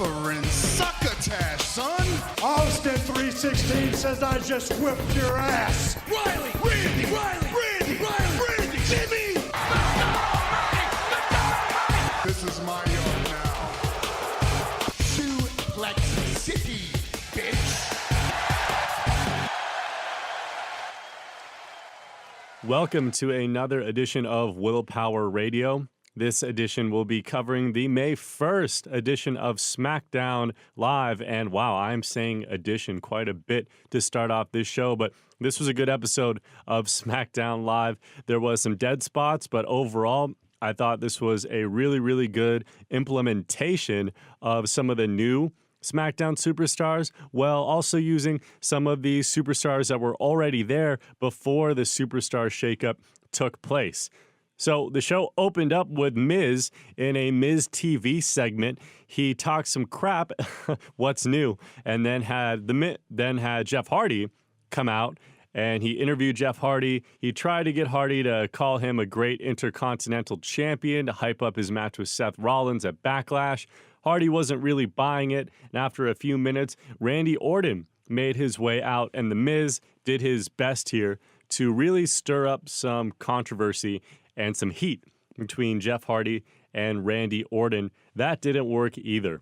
suffering succotash, son. Austin 316 says I just whipped your ass. Riley, Randy, Jimmy. This is my yard now. Suplex City, bitch. Welcome to another edition of Willpower Radio. This edition will be covering the May 1st edition of SmackDown Live. And wow, I'm saying edition quite a bit to start off this show, but this was a good episode of SmackDown Live. There was some dead spots, but overall, I thought this was a really, really good implementation of some of the new SmackDown superstars, while also using some of the superstars that were already there before the superstar shakeup took place. So the show opened up with Miz in a Miz TV segment. He talked some crap, what's new, and then had Jeff Hardy come out and he interviewed Jeff Hardy. He tried to get Hardy to call him a great intercontinental champion to hype up his match with Seth Rollins at Backlash. Hardy wasn't really buying it, and after a few minutes, Randy Orton made his way out, and The Miz did his best here to really stir up some controversy and some heat between Jeff Hardy and Randy Orton. That didn't work either.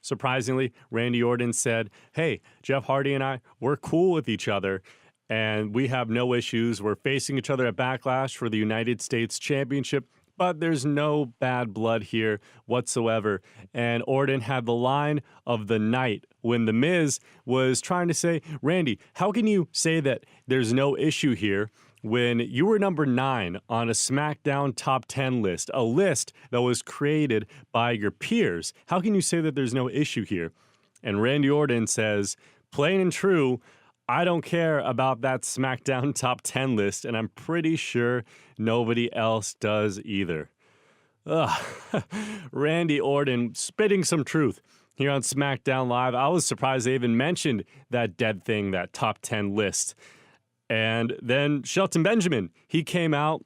Surprisingly, Randy Orton said, hey, Jeff Hardy and I, we're cool with each other, and we have no issues. We're facing each other at Backlash for the United States Championship, but there's no bad blood here whatsoever. And Orton had the line of the night when The Miz was trying to say, Randy, how can you say that there's no issue here when you were number 9 on a SmackDown top 10 list, a list that was created by your peers? How can you say that there's no issue here? And Randy Orton says, plain and true, I don't care about that SmackDown top 10 list, and I'm pretty sure nobody else does either. Randy Orton spitting some truth here on SmackDown Live. I was surprised they even mentioned that dead thing, that top 10 list. And then Shelton Benjamin, he came out.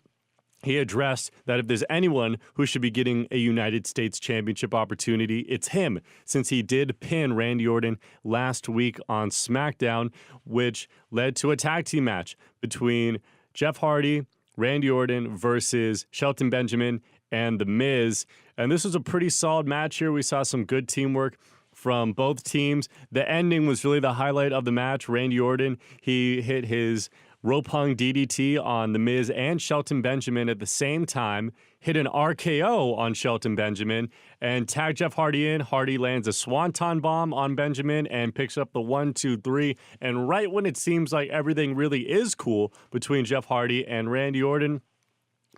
He addressed that if there's anyone who should be getting a United States Championship opportunity, it's him, since he did pin Randy Orton last week on SmackDown, which led to a tag team match between Jeff Hardy, Randy Orton versus Shelton Benjamin and The Miz. And this was a pretty solid match here. We saw some good teamwork from both teams. The ending was really the highlight of the match. Randy Orton, he hit his rope hung DDT on The Miz and Shelton Benjamin at the same time, hit an RKO on Shelton Benjamin, and tagged Jeff Hardy in. Hardy lands a swanton bomb on Benjamin and picks up the 1, 2, 3. And right when it seems like everything really is cool between Jeff Hardy and Randy Orton,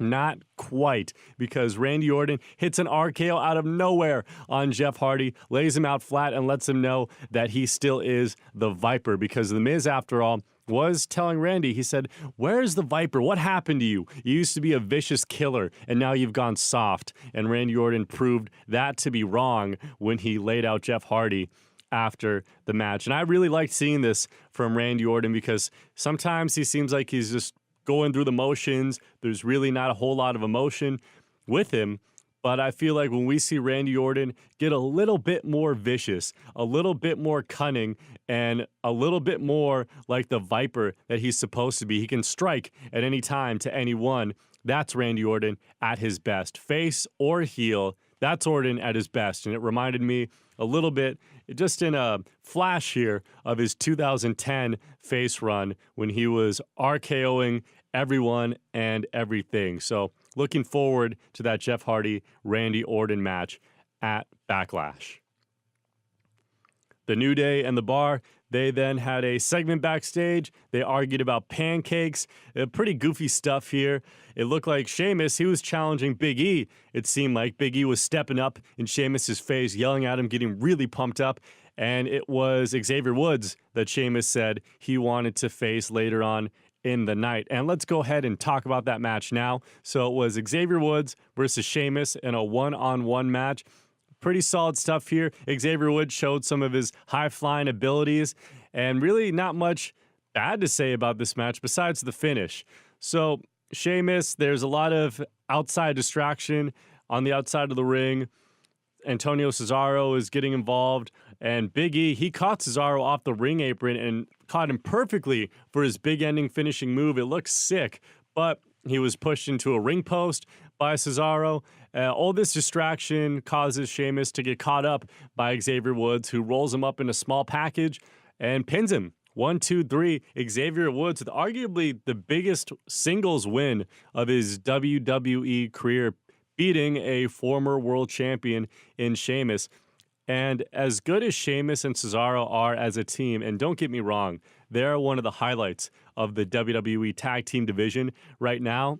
not quite, because Randy Orton hits an RKO out of nowhere on Jeff Hardy, lays him out flat, and lets him know that he still is the Viper, because The Miz, after all, was telling Randy, he said, where's the Viper? What happened to you? You used to be a vicious killer, and now you've gone soft. And Randy Orton proved that to be wrong when he laid out Jeff Hardy after the match. And I really liked seeing this from Randy Orton, because sometimes he seems like he's just going through the motions. There's really not a whole lot of emotion with him. But I feel like when we see Randy Orton get a little bit more vicious, a little bit more cunning, and a little bit more like the Viper that he's supposed to be, he can strike at any time to anyone. That's Randy Orton at his best. Face or heel, that's Orton at his best. And it reminded me a little bit, just in a flash here, of his 2010 face run when he was RKOing everyone and everything. So looking forward to that Jeff Hardy, Randy Orton match at Backlash. The New Day and The Bar, they then had a segment backstage. They argued about pancakes. Pretty goofy stuff here. It looked like Sheamus, he was challenging Big E. It seemed like Big E was stepping up in Sheamus's face, yelling at him, getting really pumped up. And it was Xavier Woods that Sheamus said he wanted to face later on in the night. And let's go ahead and talk about that match now. So it was Xavier Woods versus Sheamus in a one-on-one match. Pretty solid stuff here. Xavier Woods showed some of his high-flying abilities, and really not much bad to say about this match besides the finish. So Sheamus, there's a lot of outside distraction on the outside of the ring. Antonio Cesaro is getting involved, and Big E, he caught Cesaro off the ring apron and caught him perfectly for his big ending finishing move. It looked sick, but he was pushed into a ring post by Cesaro. All this distraction causes Sheamus to get caught up by Xavier Woods, who rolls him up in a small package and pins him. 1, 2, 3. Xavier Woods with arguably the biggest singles win of his WWE career, beating a former world champion in Sheamus. And as good as Sheamus and Cesaro are as a team, and don't get me wrong, they're one of the highlights of the WWE tag team division right now.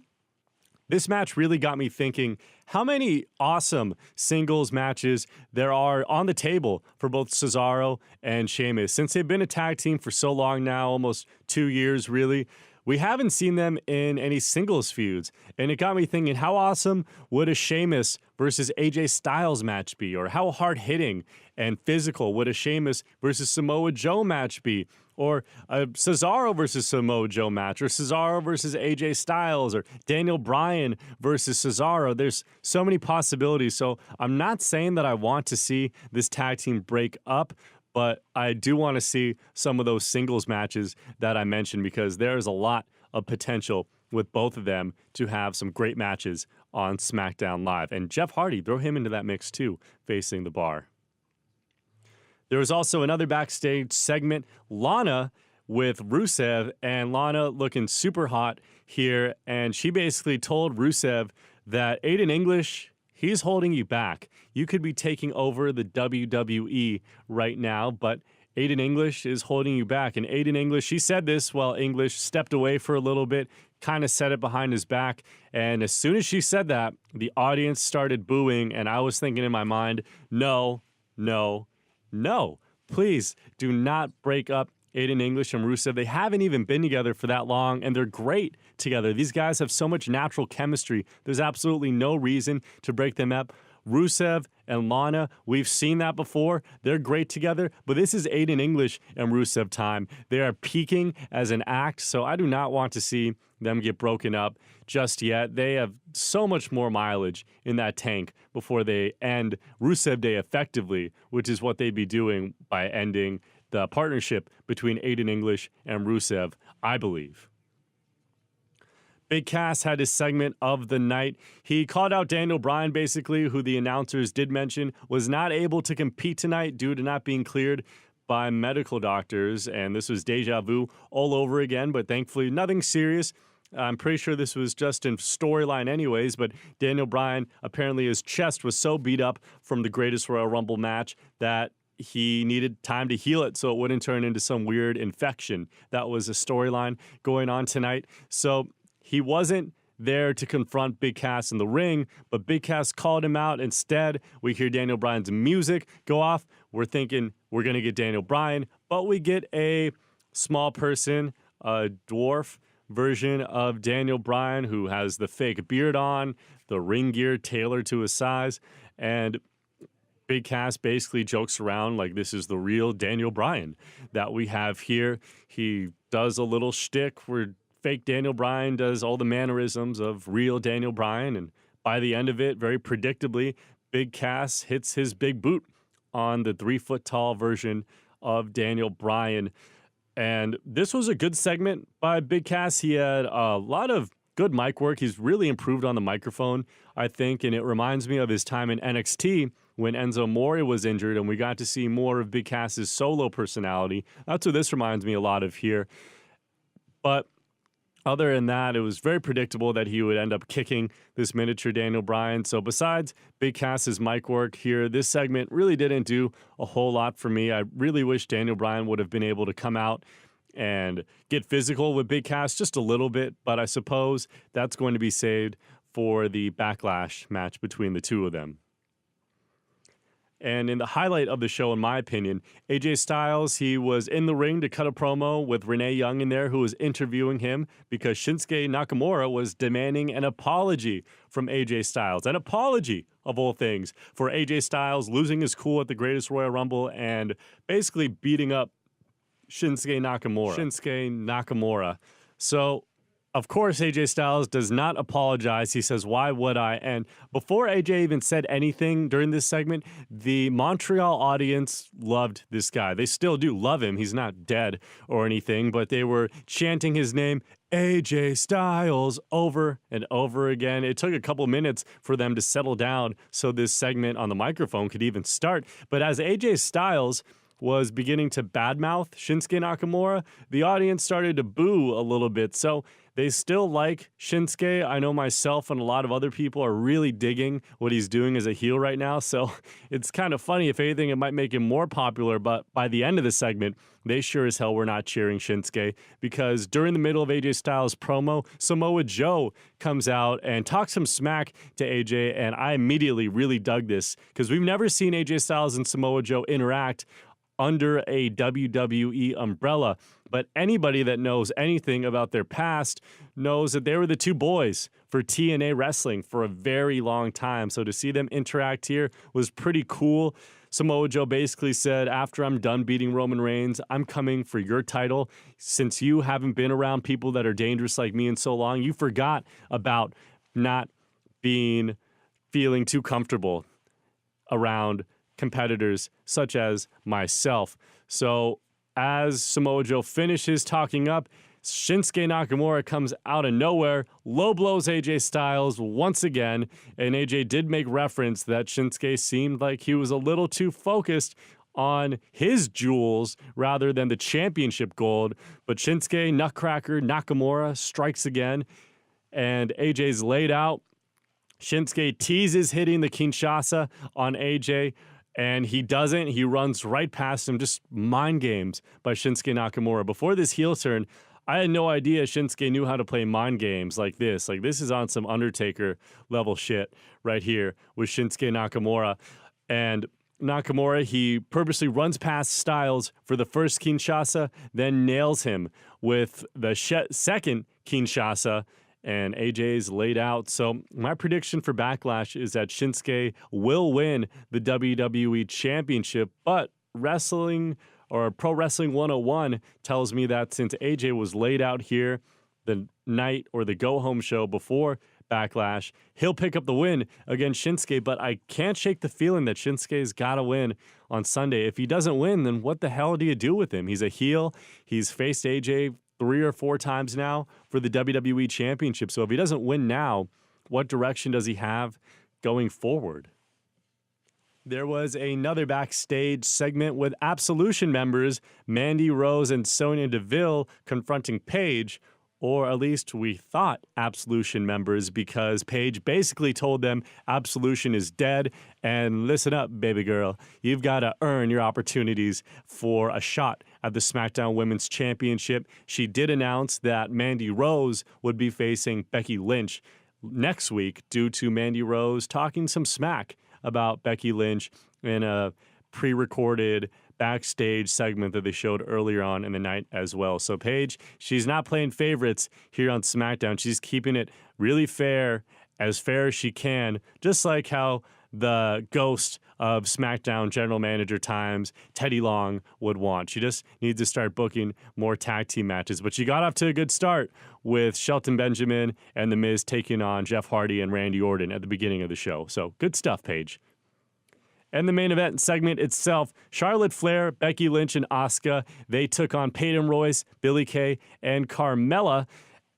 This match really got me thinking how many awesome singles matches there are on the table for both Cesaro and Sheamus. Since they've been a tag team for so long now, almost 2 years really, we haven't seen them in any singles feuds. And it got me thinking, how awesome would a Sheamus versus AJ Styles match be? Or how hard-hitting and physical would a Sheamus versus Samoa Joe match be? Or a Cesaro versus Samoa Joe match, or Cesaro versus AJ Styles, or Daniel Bryan versus Cesaro. There's so many possibilities. So I'm not saying that I want to see this tag team break up, but I do want to see some of those singles matches that I mentioned, because there is a lot of potential with both of them to have some great matches on SmackDown Live. And Jeff Hardy, throw him into that mix too, facing the Bar. There was also another backstage segment, Lana with Rusev, and Lana looking super hot here. And she basically told Rusev that Aiden English, he's holding you back. You could be taking over the WWE right now, but Aiden English is holding you back. And Aiden English, she said this while English stepped away for a little bit, kind of said it behind his back. And as soon as she said that, the audience started booing. And I was thinking in my mind, no, please do not break up Aiden English and Rusev. They haven't even been together for that long, and they're great together. These guys have so much natural chemistry. There's absolutely no reason to break them up. Rusev and Lana, we've seen that before. They're great together, but this is Aiden English and Rusev time. They are peaking as an act, so I do not want to see them get broken up just yet. They have so much more mileage in that tank before they end Rusev Day effectively, which is what they'd be doing by ending the partnership between Aiden English and Rusev, I believe. Big Cass had his segment of the night. He called out Daniel Bryan, basically, who the announcers did mention was not able to compete tonight due to not being cleared by medical doctors. And this was deja vu all over again, but thankfully nothing serious. I'm pretty sure this was just in storyline anyways, but Daniel Bryan, apparently his chest was so beat up from the Greatest Royal Rumble match that he needed time to heal it so it wouldn't turn into some weird infection. That was a storyline going on tonight. So he wasn't there to confront Big Cass in the ring, but Big Cass called him out instead. We hear Daniel Bryan's music go off. We're thinking we're going to get Daniel Bryan, but we get a small person, a dwarf version of Daniel Bryan who has the fake beard on, the ring gear tailored to his size, and Big Cass basically jokes around like this is the real Daniel Bryan that we have here. He does a little shtick where fake Daniel Bryan does all the mannerisms of real Daniel Bryan, and by the end of it, very predictably, Big Cass hits his big boot on the 3-foot-tall version of Daniel Bryan. And this was a good segment by Big Cass. He had a lot of good mic work. He's really improved on the microphone, I think, and it reminds me of his time in NXT when Enzo Amore was injured and we got to see more of Big Cass's solo personality. That's what this reminds me a lot of here. But other than that, it was very predictable that he would end up kicking this miniature Daniel Bryan. So besides Big Cass's mic work here, this segment really didn't do a whole lot for me. I really wish Daniel Bryan would have been able to come out and get physical with Big Cass just a little bit, but I suppose that's going to be saved for the Backlash match between the two of them. And in the highlight of the show, in my opinion, AJ Styles, he was in the ring to cut a promo with Renee Young in there, who was interviewing him because Shinsuke Nakamura was demanding an apology from AJ Styles. An apology, of all things, for AJ Styles losing his cool at the Greatest Royal Rumble and basically beating up Shinsuke Nakamura. So Of course, AJ Styles does not apologize. He says, "Why would I?" And before AJ even said anything during this segment, the Montreal audience loved this guy. They still do love him. He's not dead or anything, but they were chanting his name, AJ Styles, over and over again. It took a couple minutes for them to settle down so this segment on the microphone could even start. But as AJ Styles was beginning to badmouth Shinsuke Nakamura, the audience started to boo a little bit. So they still like Shinsuke. I know myself and a lot of other people are really digging what he's doing as a heel right now. So it's kind of funny. If anything, it might make him more popular. But by the end of the segment, they sure as hell were not cheering Shinsuke, because during the middle of AJ Styles' promo, Samoa Joe comes out and talks some smack to AJ. And I immediately really dug this because we've never seen AJ Styles and Samoa Joe interact under a WWE umbrella. But anybody that knows anything about their past knows that they were the two boys for TNA wrestling for a very long time. So to see them interact here was pretty cool. Samoa Joe basically said, after I'm done beating Roman Reigns, I'm coming for your title. Since you haven't been around people that are dangerous like me in so long, you forgot about not feeling too comfortable around competitors such as myself. So as Samoa Joe finishes talking up, Shinsuke Nakamura comes out of nowhere, low blows AJ Styles once again, and AJ did make reference that Shinsuke seemed like he was a little too focused on his jewels rather than the championship gold. But Shinsuke Nutcracker Nakamura strikes again, and AJ's laid out. Shinsuke teases hitting the Kinshasa on AJ, and he doesn't. He runs right past him. Just mind games by Shinsuke Nakamura. Before this heel turn, I had no idea Shinsuke knew how to play mind games like this. Like, this is on some Undertaker level shit right here with Shinsuke Nakamura. And Nakamura, he purposely runs past Styles for the first Kinshasa, then nails him with the second Kinshasa, and AJ's laid out. So my prediction for Backlash is that Shinsuke will win the WWE Championship, but Wrestling or Pro Wrestling 101 tells me that since AJ was laid out here the night or the go-home show before Backlash, he'll pick up the win against Shinsuke, but I can't shake the feeling that Shinsuke's got to win on Sunday. If he doesn't win, then what the hell do you do with him? He's a heel. He's faced AJ 3 or 4 times now for the WWE Championship. So if he doesn't win now, what direction does he have going forward? There was another backstage segment with Absolution members Mandy Rose and Sonya Deville confronting Paige, or at least we thought Absolution members, because Paige basically told them Absolution is dead, and listen up, baby girl, you've got to earn your opportunities for a shot at the SmackDown Women's Championship. She did announce that Mandy Rose would be facing Becky Lynch next week due to Mandy Rose talking some smack about Becky Lynch in a pre-recorded backstage segment that they showed earlier on in the night as well. So Paige, she's not playing favorites here on SmackDown. She's keeping it really fair as she can, just like how the ghost of SmackDown general manager times, Teddy Long, would want. She just needs to start booking more tag team matches. But she got off to a good start with Shelton Benjamin and The Miz taking on Jeff Hardy and Randy Orton at the beginning of the show. So good stuff, Paige. And the main event segment itself, Charlotte Flair, Becky Lynch, and Asuka, they took on Peyton Royce, Billie Kay, and Carmella.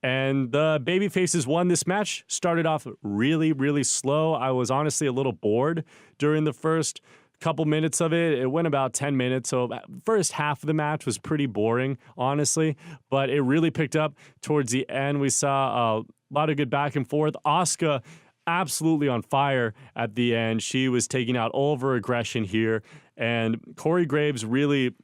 And the babyfaces won this match. Started off really, really slow. I was honestly a little bored during the first couple minutes of it. It went about 10 minutes, so first half of the match was pretty boring, honestly. But it really picked up towards the end. We saw a lot of good back and forth. Asuka absolutely on fire at the end. She was taking out all of her aggression here. And Corey Graves really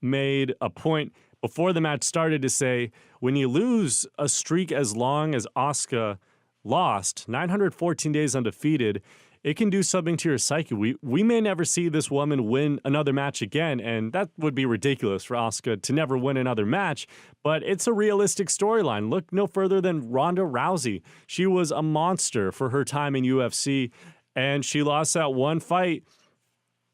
made a point before the match started to say, when you lose a streak as long as Asuka lost, 914 days undefeated, it can do something to your psyche. We may never see this woman win another match again, and that would be ridiculous for Asuka to never win another match, but it's a realistic storyline. Look no further than Ronda Rousey. She was a monster for her time in UFC, and she lost that one fight,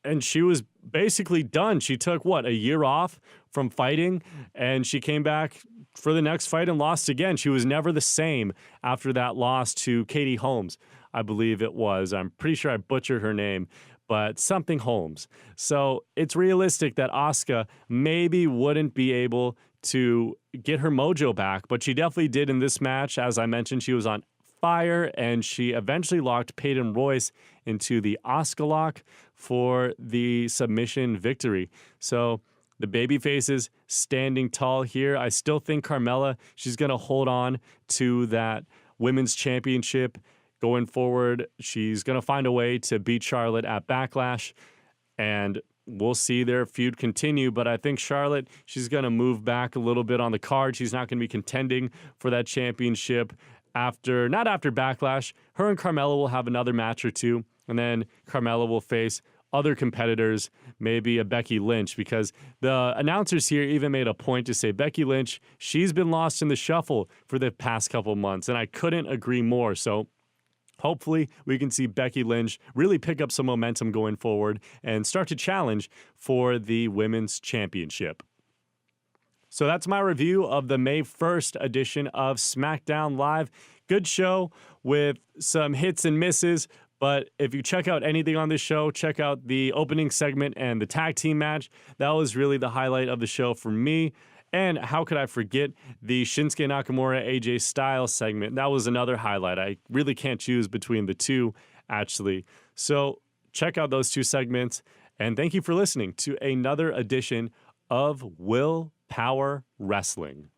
and she was basically done. She took, a year off from fighting, and she came back for the next fight and lost again. She was never the same after that loss to Katie Holmes, I believe it was. I'm pretty sure I butchered her name, but something Holmes. So it's realistic that Asuka maybe wouldn't be able to get her mojo back, but she definitely did in this match. As I mentioned, she was on fire, and she eventually locked Peyton Royce into the Asuka lock for the submission victory. So the babyfaces standing tall here. I still think Carmella, she's going to hold on to that women's championship going forward. She's going to find a way to beat Charlotte at Backlash, and we'll see their feud continue. But I think Charlotte, she's going to move back a little bit on the card. She's not going to be contending for that championship not after Backlash. Her and Carmella will have another match or two, and then Carmella will face other competitors, maybe a Becky Lynch, because the announcers here even made a point to say Becky Lynch, she's been lost in the shuffle for the past couple months, and I couldn't agree more. So hopefully we can see Becky Lynch really pick up some momentum going forward and start to challenge for the women's championship. So that's my review of the May 1st edition of SmackDown Live. Good show with some hits and misses, but if you check out anything on this show, check out the opening segment and the tag team match. That was really the highlight of the show for me. And how could I forget the Shinsuke Nakamura AJ Styles segment? That was another highlight. I really can't choose between the two, actually. So check out those two segments. And thank you for listening to another edition of Will Power Wrestling.